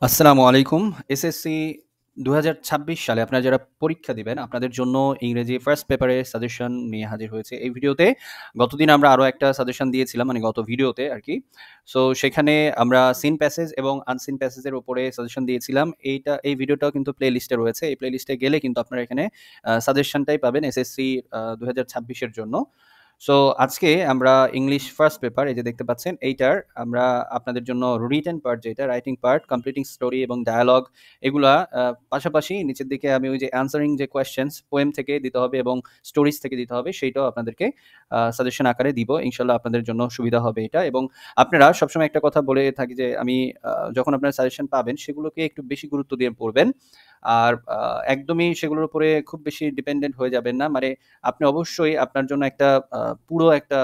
আসসালামু আলাইকুম। এসএসসি ২০২৬ সালে আপনারা যারা পরীক্ষা দিবেন, আপনাদের জন্য ইংরেজি ফার্স্ট পেপারের সাজেশন নিয়ে হাজির হয়েছে এই ভিডিওতে। গতদিন আমরা আরো একটা সাজেশন দিয়েছিলাম, মানে গত ভিডিওতে আরকি। সো সেখানে আমরা সিন প্যাসেজ এবং আনসিন প্যাসেজ এর উপরে সাজেশন দিয়েছিলাম। এই ভিডিওটাও কিন্তু প্লে লিস্টে রয়েছে। এই প্লে লিস্টে গেলে কিন্তু আপনারা এখানে সাজেশনটাই পাবেন এসএসসি ২০২৬ এর জন্য। সো আজকে আমরা ইংলিশ ফার্স্ট পেপার এই যে দেখতে পাচ্ছেন এইটার আমরা আপনাদের জন্য রিটেন পার্ট, যেটা রাইটিং পার্ট, কমপ্লিটিং স্টোরি এবং ডায়ালগ, এগুলা পাশাপাশি নিচের দিকে আমি ওই যে অ্যান্সারিং যে কোয়েশ্চেন্স পোয়েম থেকে দিতে হবে এবং স্টোরিজ থেকে দিতে হবে সেইটাও আপনাদেরকে সাজেশন আকারে দিব। ইনশাল্লাহ আপনাদের জন্য সুবিধা হবে এটা। এবং আপনারা সবসময় একটা কথা বলে থাকি যে আমি যখন আপনারা সাজেশন পাবেন সেগুলোকে একটু বেশি গুরুত্ব দিয়ে পড়বেন। আর একদমই সেগুলোর উপরে খুব বেশি ডিপেন্ডেন্ট হয়ে যাবেন না। মানে আপনি অবশ্যই আপনার জন্য একটা পুরো একটা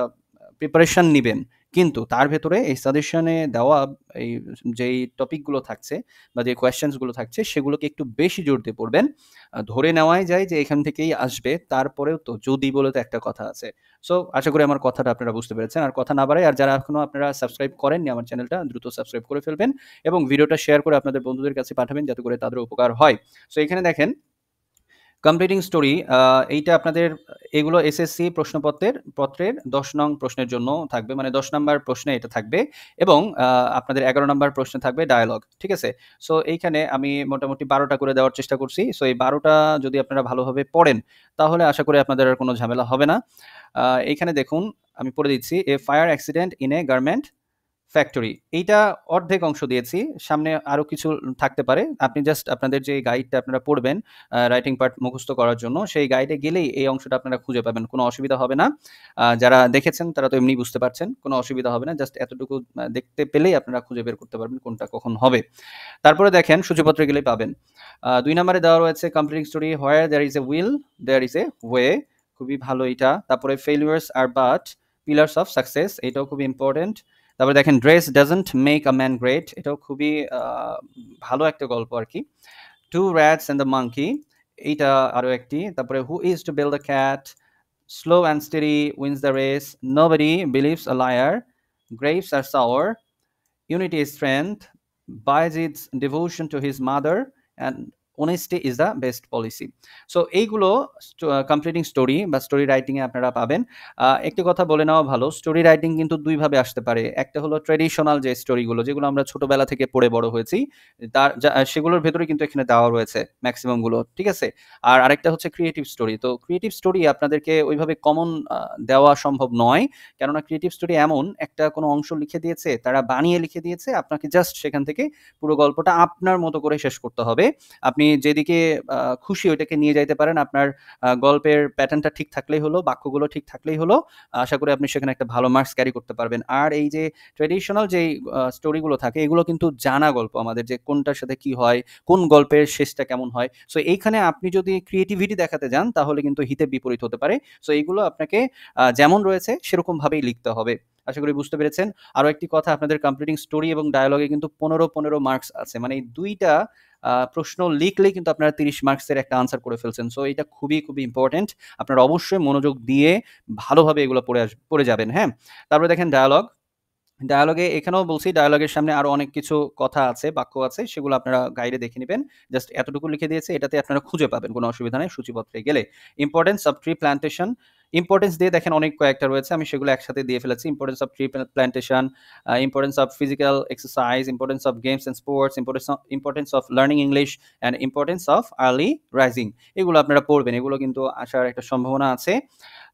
প্রিপারেশন নিবেন। কিন্তু তার ভেতরে এই সাজেশনে দেওয়া এই যেই টপিকগুলো থাকছে বা যে কোয়েশ্চেনস গুলো থাকছে সেগুলোকে একটু বেশি জোর দিয়ে পড়বেন। ধরে নেওয়াই যায় যে এখান থেকেই আসবে। তারপরেও তো যদি বলে তো একটা কথা আছে। সো আশা করি আমার কথাটা আপনারা বুঝতে পেরেছেন। আর কথা না বাড়াই, আর যারা এখনো আপনারা সাবস্ক্রাইব করেননি আমার চ্যানেলটা, দ্রুত সাবস্ক্রাইব করে ফেলবেন এবং ভিডিওটা শেয়ার করে আপনাদের বন্ধুদের কাছে পাঠাবেন যাতে করে তাদের উপকার হয়। সো এখানে দেখেন কমপ্লিটিং স্টোরি, এইটা আপনাদের এগুলো এসএসসি পত্রের ১০ নং প্রশ্নের জন্য থাকবে, মানে ১০ নাম্বার প্রশ্নে এটা থাকবে এবং আপনাদের ১১ নাম্বার প্রশ্নে থাকবে ডায়ালগ। ঠিক আছে? সো এইখানে আমি মোটামুটি ১২টা করে দেওয়ার চেষ্টা করছি। সো এই ১২টা যদি আপনারা ভালোভাবে পড়েন তাহলে আশা করি আপনাদের আর কোনো ঝামেলা হবে না। এইখানে দেখুন আমি পড়ে দিচ্ছি, a fire accident in a garment factory, এইটা অর্ধেক অংশ দিয়েছি। সামনে আরো কিছু থাকতে পারে। আপনি জাস্ট আপনাদের যে গাইডটা আপনারা পড়বেন রাইটিং পার্ট মুখস্থ করার জন্য, সেই গাইডে গেলেই এই অংশটা আপনারা খুঁজে পাবেন। কোনো অসুবিধা হবে না। যারা দেখেছেন তারা তো এমনিই বুঝতে পারছেন। কোনো অসুবিধা হবে না। জাস্ট এতটুকু দেখতে পেলেই আপনারা খুঁজে বের করতে পারবেন কোনটা কখন হবে। তারপরে দেখেন সূচিপত্রে গেলেই পাবেন। ২ নম্বরে দেওয়া রয়েছে completing story where there is a will there is a way. খুবই ভালো এটা। তারপরে failures are but pillars of success, এটাও খুবই ইম্পর্টেন্ট। তারপরে দেখেন dress doesn't make a man great, এটাও খুবই ভালো একটা গল্প আর কি। Two rats and the monkey, এইটা আরো একটি। তারপরে who is to build the cat, slow and steady wins the race, nobody believes a liar, grapes R sour, unity is strength, Bayezid's devotion to his mother, and honesty is the best policy. So এইগুলো completing story বা story writing এ আপনারা পাবেন। একটি কথা বলে নেওয়া ভালো, story writing কিন্তু দুই ভাবে আসতে পারে। একটা হলো ট্র্যাডিশনাল যে স্টোরিগুলো, যেগুলো আমরা ছোটবেলা থেকে পড়ে বড় হয়েছি, সেগুলোর ভেতরে কিন্তু এখানে দেওয়া রয়েছে ম্যাক্সিমাম গুলো। ঠিক আছে? আর আরেকটা হচ্ছে ক্রিয়েটিভ স্টোরি। তো ক্রিয়েটিভ স্টোরি আপনাদেরকে ওইভাবে কমন দেওয়া সম্ভব নয়। কেননা ক্রিয়েটিভ স্টোরি এমন একটা কোনো অংশ লিখে দিয়েছে, তারা বানিয়ে লিখে দিয়েছে, আপনাকে জাস্ট সেখান থেকে পুরো গল্পটা আপনার মতো করে শেষ করতে হবে। আপনি যেদিকে খুশি ওইটাকে নিয়ে যাইতে পারেন। আপনার গল্পের প্যাটার্নটা ঠিক থাকলেই হলো, বাক্যগুলো ঠিক থাকলেই হলো। আশা করি আপনি সেখানে একটা ভালো মার্কস ক্যারি করতে পারবেন। আর এই যে ট্র্যাডিশনাল যেই স্টোরিগুলো থাকে, এগুলো কিন্তু জানা গল্প আমাদের, যে কোনটার সাথে কি হয়, কোন গল্পের শেষটা কেমন হয়। সো এইখানে আপনি যদি ক্রিয়েটিভিটি দেখাতে যান তাহলে কিন্তু হিতে বিপরীত হতে পারে। সো এইগুলো আপনাকে যেমন রয়েছে সেরকম ভাবেই লিখতে হবে। আশা করি বুঝতে পেরেছেন। আরো একটি কথা, আপনাদের কমপ্লিটিং স্টোরি এবং ডায়ালগে কিন্তু ১৫ মার্কস আছে। মানে এই ২ টা প্রশ্ন লিখলেই কিন্তু আপনারা ৩০ মার্কসের একটা আনসার করে ফেলছেন। সো এটা খুবই ইম্পোর্টেন্ট। আপনারা অবশ্যই মনোযোগ দিয়ে ভালোভাবে এগুলো পড়ে যাবেন, হ্যাঁ? তারপরে দেখেন ডায়ালগ। ডায়ালগে এখানেও বলছি, ডায়ালগের সামনে আরো অনেক কিছু কথা আছে, বাক্য আছে, সেগুলো আপনারা গাইডে দেখে নিবেন। জাস্ট এতটুকু লিখে দিয়েছে, এটাতে আপনারা খুঁজে পাবেন, কোনো অসুবিধা নেই সূচিপত্রে গেলে। Importance of tree plantation, importance দিয়ে দেখেন অনেক কয়েকটা রয়েছে, আমি সেগুলো একসাথে দিয়ে ফেলেছি। Importance of tree plantation, importance of physical exercise, importance of games and sports, importance of learning English and importance of early rising. এগুলো আপনারা পড়বেন, এগুলো কিন্তু আসার একটা সম্ভাবনা আছে।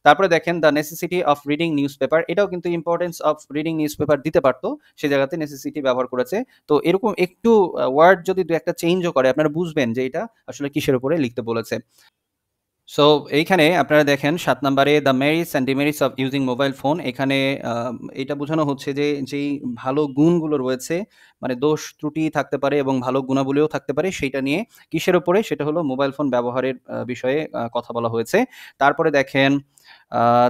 তারপরে দেখেন the necessity of reading news paper, এটাও কিন্তু importance of reading news paper দিতে পারতো, সে জায়গাতে নেসেসিটি ব্যবহার করেছে। তো এরকম একটু ওয়ার্ড যদি দু একটা চেঞ্জও করে, আপনারা বুঝবেন যে এটা আসলে কিসের উপরে লিখতে বলেছে। সো এইখানে আপনারা দেখেন ৭ নাম্বারে the merits and demerits of using mobile phone, এখানে এটা বোঝানো হচ্ছে যে যেই ভালো গুণগুলো রয়েছে, মানে দোষ ত্রুটি থাকতে পারে এবং ভালো গুণাবলীও থাকতে পারে, সেইটা নিয়ে কিসের উপরে, সেটা হলো মোবাইল ফোন ব্যবহারের বিষয়ে কথা বলা হয়েছে। তারপরে দেখেন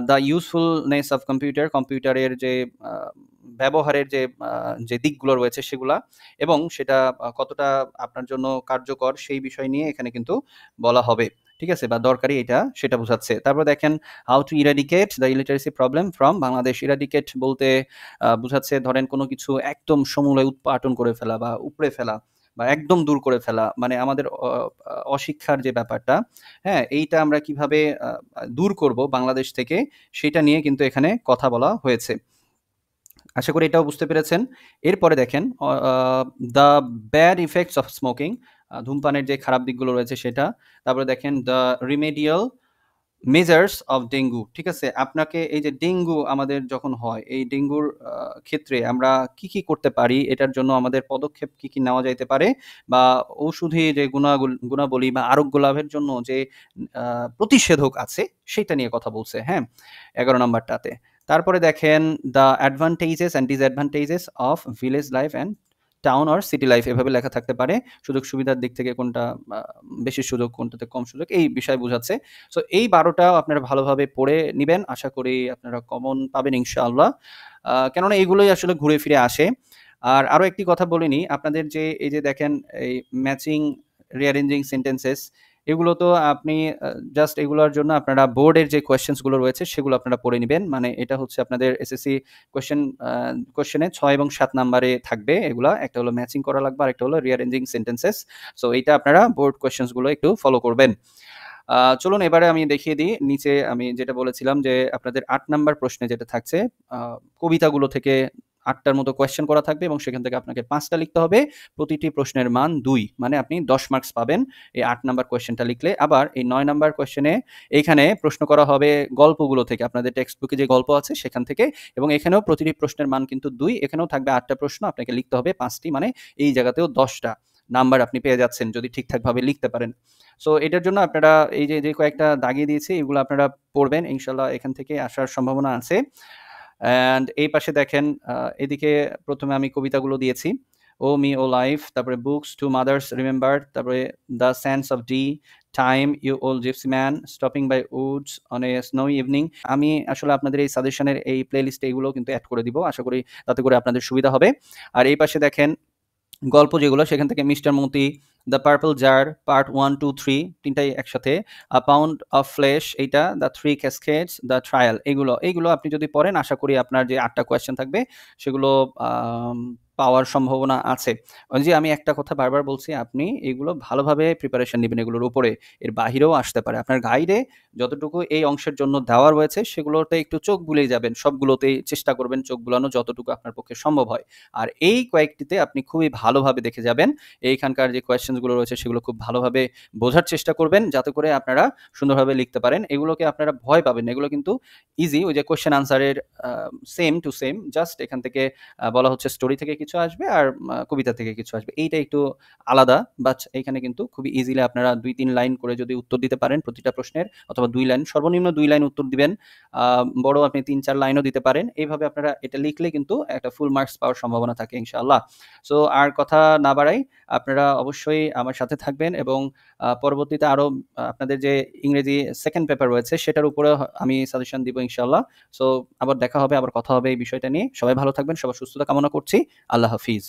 দ্য ইউজফুলনেস অফ কম্পিউটারের যে ব্যবহারের যে দিকগুলো রয়েছে সেগুলা, এবং সেটা কতটা আপনার জন্য কার্যকর সেই বিষয় নিয়ে এখানে কিন্তু বলা হবে। ঠিক আছে? বা দরকারি এটা সেটা বোঝাচ্ছে। তারপর দেখেন how to eradicate the illiteracy problem from Bangladesh. Eradicate বলতে বোঝাচ্ছে ধরেন কোনো কিছু একদম সমূলে উৎপাটন করে ফেলা বা উপড়ে ফেলা, বা একদম দূর করে ফেলা, মানে আমাদের অশিক্ষার যে ব্যাপারটা, হ্যাঁ? এইটা আমরা কিভাবে দূর করব বাংলাদেশ থেকে, সেটা নিয়ে কিন্তু এখানে কথা বলা হয়েছে। আশা করি এটাও বুঝতে পেরেছেন। এরপরে দেখেন the bad effects of smoking, ধূমপানের যে খারাপ দিকগুলো রয়েছে সেটা। তারপরে দেখেন the remedial measures of dengue. ঠিক আছে? আপনাকে এই যে ডেঙ্গু আমাদের যখন হয়, এই ডেঙ্গুর ক্ষেত্রে আমরা কি, কি করতে পারি? এটার জন্য আমাদের পদক্ষেপ কি, কি নেওয়া যাইতে পারে? বা ঔষধি যে গুণাবলী বা আরোগ্য লাভের জন্য যে আ প্রতিষেধক আছে, সেটা নিয়ে কথা বলছে, হ্যাঁ? ১১ নাম্বারটাতে। তারপরে দেখেন the advantages and disadvantages of village life and town or city life, এভাবে লেখা থাকতে পারে। সুযোগ সুবিধার দিক থেকে কোনটা আ বেশি সুযোগ, কোনটাতে কম সুযোগ, এই বিষয় বোঝাচ্ছে। সো এই ১২ টাও আপনারা ভালোভাবে পড়ে নিবেন। আশা করি আপনারা কমন পাবেন ইনশাআল্লাহ। কেননা এগুলোই আসলে ঘুরে ফিরে আসে। আর আরো একটি কথা বলে নিই, আপনাদের যে এই যে দেখেন এই ম্যাচিং, রিঅ্যারেঞ্জিং সেন্টেন্সেস, এগুলো তো আপনি জাস্ট এগুলোর জন্য আপনারা বোর্ডের যে কোয়েশ্চেনস গুলো রয়েছে সেগুলো আপনারা পড়ে নিবেন। মানে এটা হচ্ছে আপনাদের এসএসসি কোয়েশ্চেন কোয়েশ্চেনে ৬ এবং ৭ নাম্বারে থাকবে এগুলা। একটা হলো ম্যাচিং করা লাগবে, আরেকটা হলো রিঅ্যারেঞ্জিং সেন্টেন্সেস। সো এইটা আপনারা বোর্ড কোয়েশ্চেনস গুলো একটু ফলো করবেন। চলুন এবারে আমি দেখিয়ে দিই। নিচে আমি যেটা বলেছিলাম যে আপনাদের ৮ নাম্বার প্রশ্নে যেটা থাকছে, আ কবিতাগুলো থেকে ৮ টার মতো কোয়েশ্চেন করা থাকবে এবং সেখান থেকে আপনাকে ৫ টা লিখতে হবে। প্রতিটি প্রশ্নের মান ২। মানে আপনি ১০ মার্কস পাবেন এই ৮ নাম্বার কোয়েশ্চেনটা লিখলে। আবার এই ৯ নাম্বার কোয়েশ্চেনে এইখানে প্রশ্ন করা হবে গল্পগুলো থেকে। আপনাদের টেক্সট বুকে যে গল্প আছে সেখান থেকে, এবং এখানেও প্রতিটি প্রশ্নের মান কিন্তু ২। এখানেও থাকবে ৮ টা প্রশ্ন। আপনাকে লিখতে হবে ৫ টি, মানে এই জায়গাতেও ১০ টা নাম্বার আপনি পেয়ে যাচ্ছেন যদি ঠিকঠাকভাবে লিখতে পারেন। সো এটার জন্য আপনারা এই যে কয়েকটা দাগিয়ে দিয়েছি, এগুলো আপনারা পড়বেন। ইনশাআল্লাহ এখান থেকে আসার সম্ভাবনা আছে। অ্যান্ড এই পাশে দেখেন এদিকে ১ম এ আমি কবিতাগুলো দিয়েছি। ও মি ও লাইফ, তারপরে বুকস টু মাদার্স রিমেম্বার, তারপরে the sense of the, time, you old gypsy man, stopping by woods on a snowy evening. আমি আসলে আপনাদের এই সাজেশনের এই প্লেলিস্টে এগুলো কিন্তু এড করে দিব। আশা করি তাতে করে আপনাদের সুবিধা হবে। আর এই পাশে দেখেন গল্প যেগুলো, সেখান থেকে mister Moti, the purple jar, part 1, 2, 3 তিনটাই একসাথে, আ পাউন্ড অফ ফ্লেশ এইটা, the three cascades, the trial, এইগুলো আপনি যদি পড়েন আশা করি আপনার যে ৮ টা কোয়েশ্চেন থাকবে সেগুলো আম পাওয়ার সম্ভাবনা আছে। ওই যে আমি একটা কথা বারবার বলছি, আপনি এগুলো ভালোভাবে প্রিপারেশন নিবেন এগুলোর উপরে। এর বাহিরেও আসতে পারে। আপনার গাইডে যতটুকু এই অংশের জন্য দেওয়া রয়েছে সেগুলোতে একটু চোখ বুলিয়ে যাবেন। সবগুলোতেই চেষ্টা করবেন চোখ বুলানো যতটুকু আপনার পক্ষে সম্ভব হয়। আর এই কয়েকটিতে আপনি খুবই ভালোভাবে দেখে যাবেন। এইখানকার যে কোয়েশ্চেনস গুলো রয়েছে সেগুলো খুব ভালোভাবে বোঝার চেষ্টা করবেন যাতে করে আপনারা সুন্দরভাবে লিখতে পারেন। এগুলোকে আপনারা ভয় পাবেন না। এগুলো কিন্তু ইজি, ওই যে কোয়েশ্চেন আনসারের সেম টু সেম। জাস্ট এখান থেকে বলা হচ্ছে স্টোরি থেকে কিছু আসবে আর কবিতা থেকে কিছু আসবে। এইটা একটু আলাদা, বাট এইখানে কিন্তু খুবই ইজিলি আপনারা ২-৩ লাইন করে যদি উত্তর দিতে পারেন প্রতিটা প্রশ্নের, অথবা ২ লাইন, সর্বনিম্ন ২ লাইন উত্তর দিবেন। আ বড় আপনি ৩-৪ লাইনও দিতে পারেন। এইভাবে আপনারা এটা লিখলে কিন্তু একটা ফুল মার্কস পাওয়ার সম্ভাবনা থাকে ইনশাআল্লাহ। সো আর কথা না বাড়াই, আপনারা অবশ্যই আমার সাথে থাকবেন এবং পরবর্তীতে আরো আপনাদের যে ইংরেজি সেকেন্ড পেপার রয়েছে সেটার উপরেও আমি সাজেশন দিব ইনশাআল্লাহ। সো আবার দেখা হবে, আবার কথা হবে এই বিষয়টা নিয়ে। সবাই ভালো থাকবেন, সবার সুস্থতা কামনা করছি। আল্লাহ হাফিজ।